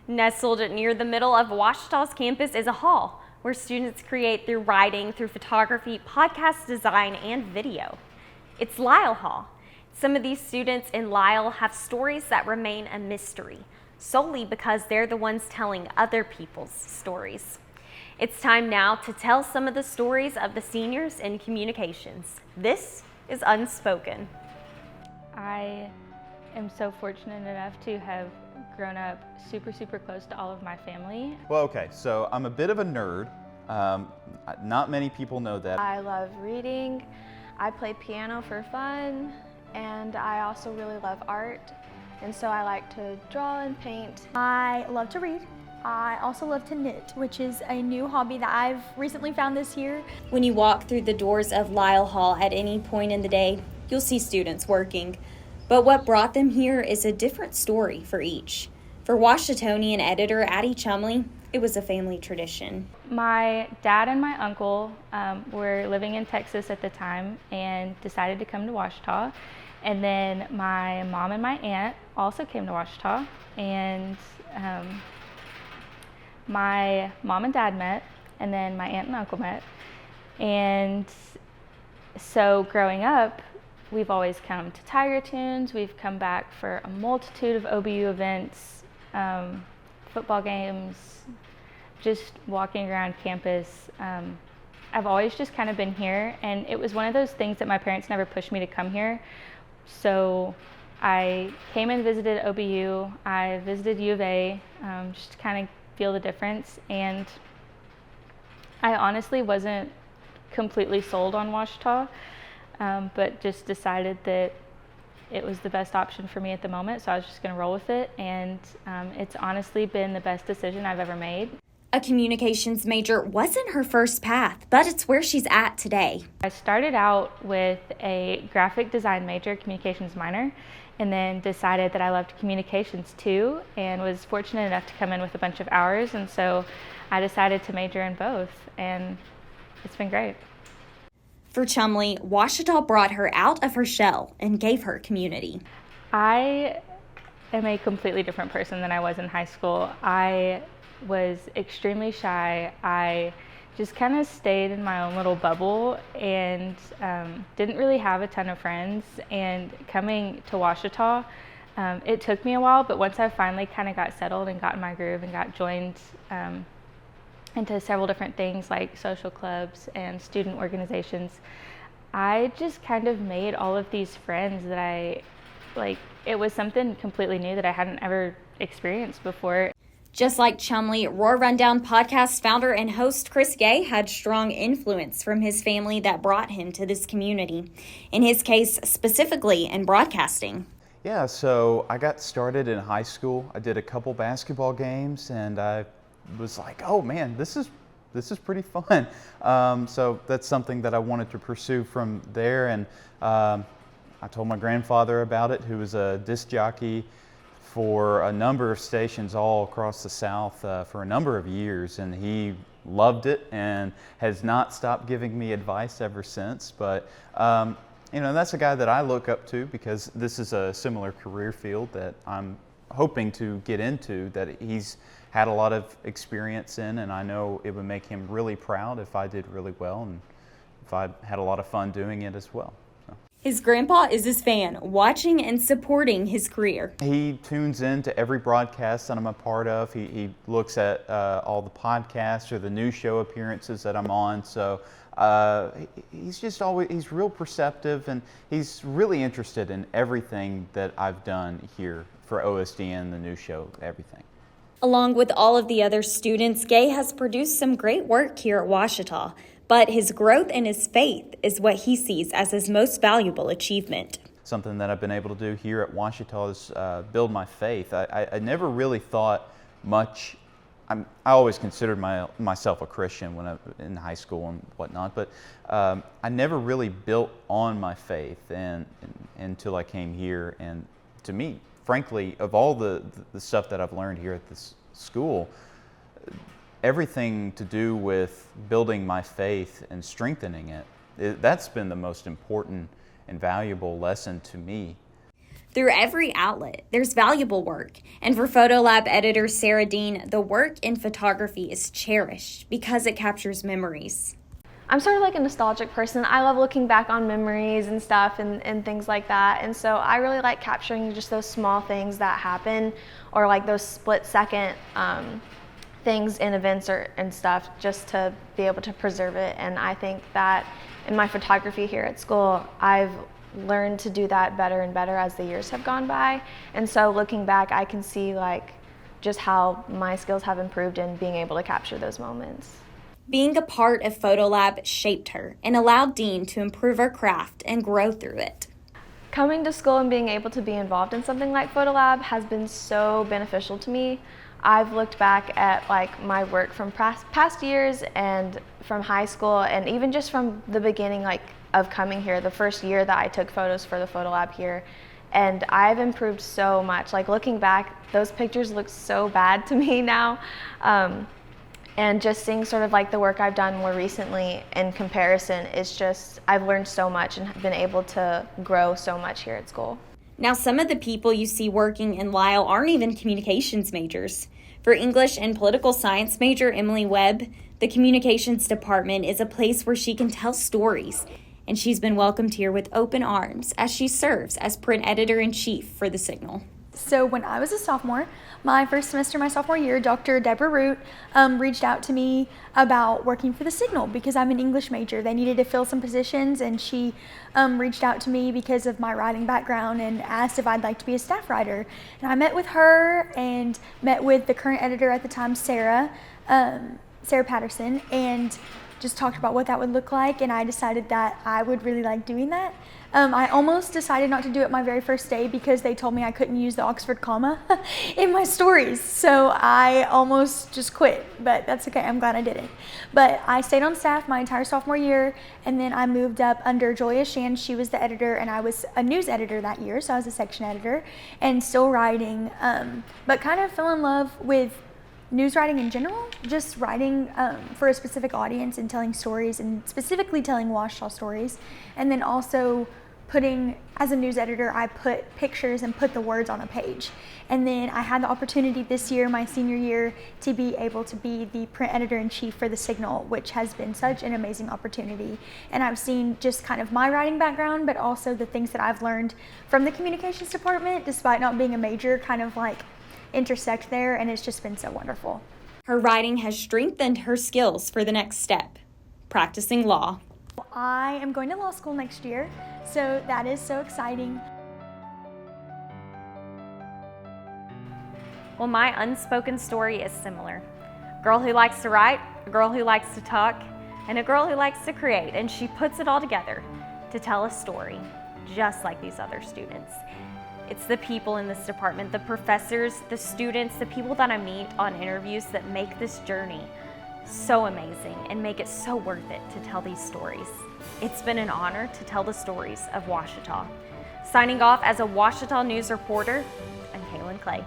Nestled near the middle of Ouachita's campus is a hall where students create through writing, through photography, podcast design, and video. It's Lyle Hall. Some of these students in Lyle have stories that remain a mystery, solely because they're the ones telling other people's stories. It's time now to tell some of the stories of the seniors in communications. This is Unspoken. I am so fortunate enough to have grown up super close to all of my family. Well, okay, so I'm a bit of a nerd. Not many people know that. I love reading, I play piano for fun, and I also really love art, and so I like to draw and paint. I love to read. I also love to knit, which is a new hobby that I've recently found this year. When you walk through the doors of Lyle Hall at any point in the day, you'll see students working. But what brought them here is a different story for each. For Ouachitonian editor Addie Chumley, it was a family tradition. My dad and my uncle were living in Texas at the time and decided to come to Ouachita. And then my mom and my aunt also came to Ouachita, and my mom and dad met, and then my aunt and uncle met. And so growing up, we've always come to Tiger Tunes. We've come back for a multitude of OBU events, football games, just walking around campus. I've always just kind of been here, and it was one of those things that my parents never pushed me to come here. So I came and visited OBU. I visited U of A, just to kind of feel the difference. And I honestly wasn't completely sold on Ouachita, but just decided that it was the best option for me at the moment, so I was just going to roll with it, and it's honestly been the best decision I've ever made. A communications major wasn't her first path, but it's where she's at today. I started out with a graphic design major, communications minor, and then decided that I loved communications too, and was fortunate enough to come in with a bunch of hours, and so I decided to major in both, and it's been great. For Chumley, Ouachita brought her out of her shell and gave her community. I am a completely different person than I was in high school. I was extremely shy. I just kind of stayed in my own little bubble and didn't really have a ton of friends. And coming to Ouachita, it took me a while, but once I finally kind of got settled and got in my groove and got joined into several different things like social clubs and student organizations, I just kind of made all of these friends that it was something completely new that I hadn't ever experienced before. Just like Chumley, Roar Rundown podcast founder and host Chris Gay had strong influence from his family that brought him to this community. In his case, specifically in broadcasting. Yeah, so I got started in high school. I did a couple basketball games, and I was like, oh man, this is pretty fun. So that's something that I wanted to pursue from there, and I told my grandfather about it, who was a disc jockey for a number of stations all across the South for a number of years, and he loved it and has not stopped giving me advice ever since. But that's a guy that I look up to because this is a similar career field that I'm hoping to get into, that he's had a lot of experience in, and I know it would make him really proud if I did really well and if I had a lot of fun doing it as well. So. His grandpa is his fan, watching and supporting his career. He tunes in to every broadcast that I'm a part of. He looks at all the podcasts or the news show appearances that I'm on. So he's real perceptive, and he's really interested in everything that I've done here for OSDN, the news show, everything. Along with all of the other students, Gay has produced some great work here at Ouachita, but his growth and his faith is what he sees as his most valuable achievement. Something that I've been able to do here at Ouachita is build my faith. I never really thought much. I always considered myself a Christian when I in high school and whatnot, but I never really built on my faith until I came here. And to me, frankly, of all the stuff that I've learned here at this school, everything to do with building my faith and strengthening it, that's been the most important and valuable lesson to me. Through every outlet, there's valuable work. And for Photolab editor Sarah Dean, the work in photography is cherished because it captures memories. I'm sort of like a nostalgic person. I love looking back on memories and stuff and things like that. And so I really like capturing just those small things that happen, or like those split second things in events and stuff, just to be able to preserve it. And I think that in my photography here at school, I've learned to do that better and better as the years have gone by. And so looking back, I can see like just how my skills have improved in being able to capture those moments. Being a part of Photolab shaped her and allowed Dean to improve her craft and grow through it. Coming to school and being able to be involved in something like Photolab has been so beneficial to me. I've looked back at like my work from past years and from high school, and even just from the beginning like of coming here, the first year that I took photos for the Photolab here, and I've improved so much. Like looking back, those pictures look so bad to me now. And just seeing sort of like the work I've done more recently in comparison is just, I've learned so much and been able to grow so much here at school. Now, some of the people you see working in Lisle aren't even communications majors. For English and political science major Emily Webb, the communications department is a place where she can tell stories, and she's been welcomed here with open arms as she serves as print editor-in-chief for the Signal. So when I was a sophomore, my first semester, my sophomore year, Dr. Deborah Root reached out to me about working for the Signal because I'm an English major. They needed to fill some positions, and she reached out to me because of my writing background and asked if I'd like to be a staff writer. And I met with her and met with the current editor at the time, Sarah Patterson, and just talked about what that would look like, and I decided that I would really like doing that. I almost decided not to do it my very first day because they told me I couldn't use the Oxford comma in my stories, so I almost just quit, but that's okay, I'm glad I didn't. But I stayed on staff my entire sophomore year, and then I moved up under Julia Shan. She was the editor, and I was a news editor that year, so I was a section editor, and still writing, but kind of fell in love with news writing in general, just writing for a specific audience and telling stories, and specifically telling Washita stories. And then also putting, as a news editor, I put pictures and put the words on a page. And then I had the opportunity this year, my senior year, to be able to be the print editor-in-chief for the Signal, which has been such an amazing opportunity. And I've seen just kind of my writing background, but also the things that I've learned from the communications department, despite not being a major, kind of like intersect there, and it's just been so wonderful. Her writing has strengthened her skills for the next step, practicing law. I am going to law school next year, so that is so exciting. Well, my unspoken story is similar. A girl who likes to write, a girl who likes to talk, and a girl who likes to create, and she puts it all together to tell a story, just like these other students. It's the people in this department, the professors, the students, the people that I meet on interviews that make this journey so amazing and make it so worth it to tell these stories. It's been an honor to tell the stories of Washita. Signing off as a Washita News reporter, I'm Kaylin Clay.